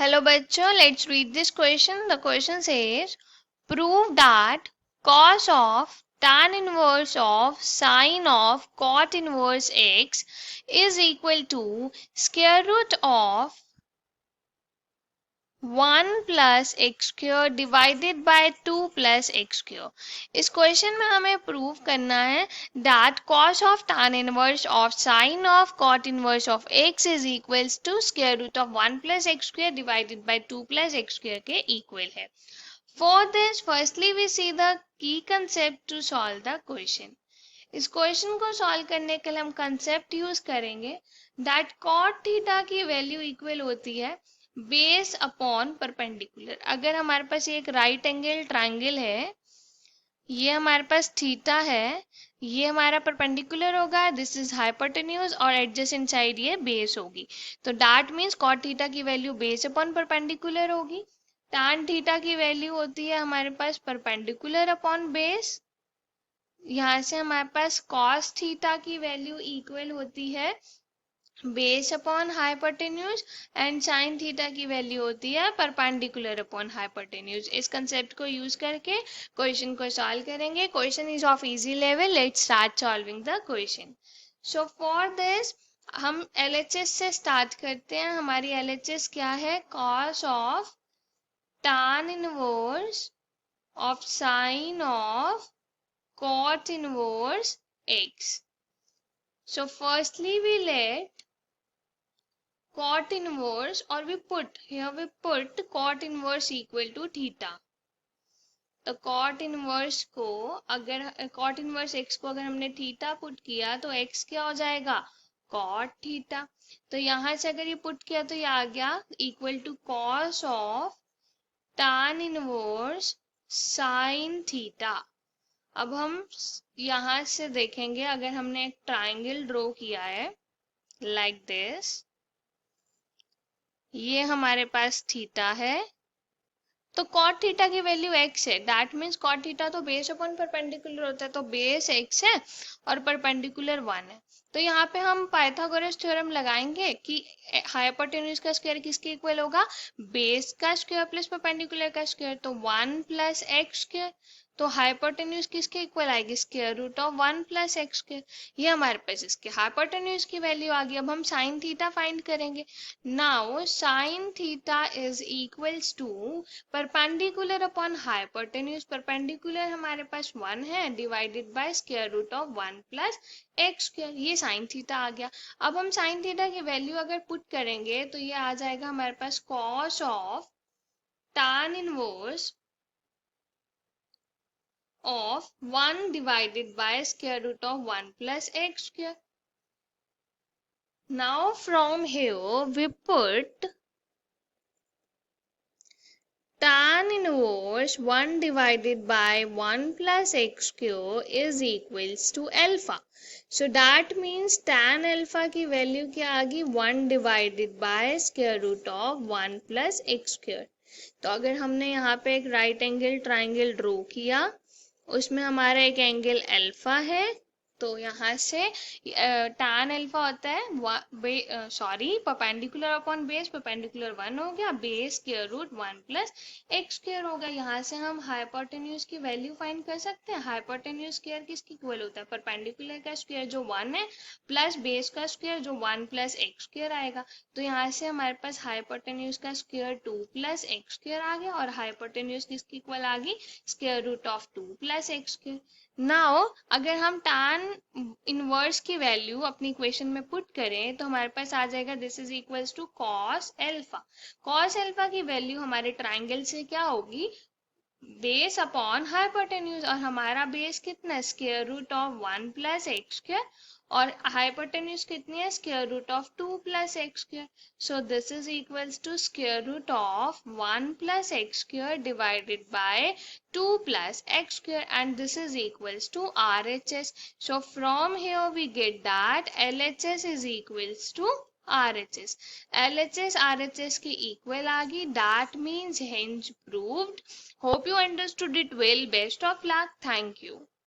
Hello bachcho, let's read this question. The question says, prove that cos of tan inverse of sine of cot inverse x is equal to square root of 1 plus x square divided by 2 plus x square. इस question में हमें prove करना है that cos of tan inverse of sine of cot inverse of x is equals to square root of 1 plus x square divided by 2 plus x square के equal है. For this, firstly we see the key concept to solve the question. इस question को solve करने के लिए हम concept use करेंगे that cot theta की वैल्यू इक्वल होती है बेस अपॉन परपेंडिकुलर. अगर हमारे पास एक राइट एंगल ट्रायंगल है, ये हमारे पास थीटा है, ये हमारा परपेंडिकुलर होगा, दिस इज हाइपोटेन्यूज और एडजेसेंट साइड ये बेस होगी. तो दैट मीन्स कॉट थीटा की वैल्यू बेस अपॉन परपेंडिकुलर होगी. टैन थीटा की वैल्यू होती है हमारे पास परपेंडिकुलर अपॉन बेस. यहाँ से हमारे पास cos थीटा की वैल्यू इक्वल होती है base upon hypotenuse and sin theta की वैल्यू होती है परपेंडिकुलर अपॉन हाइपोटेन्यूज. इस कंसेप्ट को यूज करके क्वेश्चन को सॉल्व करेंगे. Question is of easy level. Let's start solving the question. So for this हम LHS से स्टार्ट करते हैं. हमारी LHS क्या है? cos of tan inverse of sin of cot inverse x. So firstly we let cot inverse or we put cot inverse equal to theta. तो cot inverse को अगर cot inverse x को अगर हमने थीटा पुट किया तो x क्या हो जाएगा? cot theta. तो यहाँ से अगर ये पुट किया तो ये आ गया equal to cos of tan inverse sin theta. अब हम यहाँ से देखेंगे अगर हमने एक ट्रायंगल ड्रॉ किया है लाइक दिस, ये हमारे पास थीटा है, तो कॉट थीटा की वैल्यू x है. दैट मीन्स कॉट थीटा तो बेस अपॉन परपेंडिकुलर होता है, तो बेस x है और परपेंडिकुलर 1 है. तो यहाँ पे हम पाइथागोरस थ्योरम लगाएंगे कि हाइपोटेन्यूज का स्क्वायर किसके इक्वल होगा? बेस का स्क्वायर प्लस परपेंडिकुलर का स्क्वायर. तो 1 प्लस एक्स स्क्वायर. तो हाइपोटेन्यूज किसके इक्वल आएगी? Square root of 1 plus x square. ये हमारे पास इसके हाइपोटेन्यूज की वैल्यू आ गई. अब हम साइन थीटा फाइंड करेंगे. Now sine theta is equals to perpendicular upon hypotenuse. Perpendicular हमारे पास 1 है divided by square root of 1 plus x square. ये साइन थीटा आ गया. अब हम साइन थीटा की वैल्यू अगर पुट करेंगे तो ये आ जाएगा हमारे पास cos of tan inverse of 1 divided by square root of 1 plus x square. Now from here we put tan inverse 1 divided by 1 plus x square is equals to alpha. So that means tan alpha की value क्या आ गई? 1 divided by square root of 1 plus x square. तो अगर हमने यहाँ पे एक right angle triangle draw किया, उसमें हमारा एक एंगल अल्फा है, तो यहाँ से tan अल्फा होता है परपेंडिकुलर अपॉन बेस, परपेंडिकुलर 1 हो गया, base square root 1 plus x square होगा. यहाँ से हम हाइपोटेन्यूज की वैल्यू फाइंड कर सकते हैं. हाइपोटेन्यूज स्क्वायर किसकी इक्वल होता है? परपेंडिकुलर का स्क्वायर जो 1 है प्लस बेस का स्क्वायर जो 1 प्लस एक्स स्क्वायर आएगा. तो यहाँ से हमारे पास हाइपोटेन्यूज का स्क्वायर 2 प्लस एक्स स्क्वायर आ गया और हाइपोटेन्यूज किसकी इक्वल आ गई? Square root of 2 plus x square. Now अगर हम tan इनवर्स की वैल्यू अपनी इक्वेशन में पुट करें तो हमारे पास आ जाएगा this is equals to cos alpha. cos alpha की वैल्यू हमारे ट्रायंगल से क्या होगी? Base upon hypotenuse. और हमारा बेस कितना है? Square root of 1 plus x square और हाइपोटेन्यूज कितनी है? Square root of 2 plus x square. So this is equals to square root of 1 plus x square divided by 2 plus x square and this is equals to RHS. So from here we get that LHS is equals to RHS. LHS RHS की equal आ गई. That means hence proved. Hope you understood it well. Best of luck. Thank you.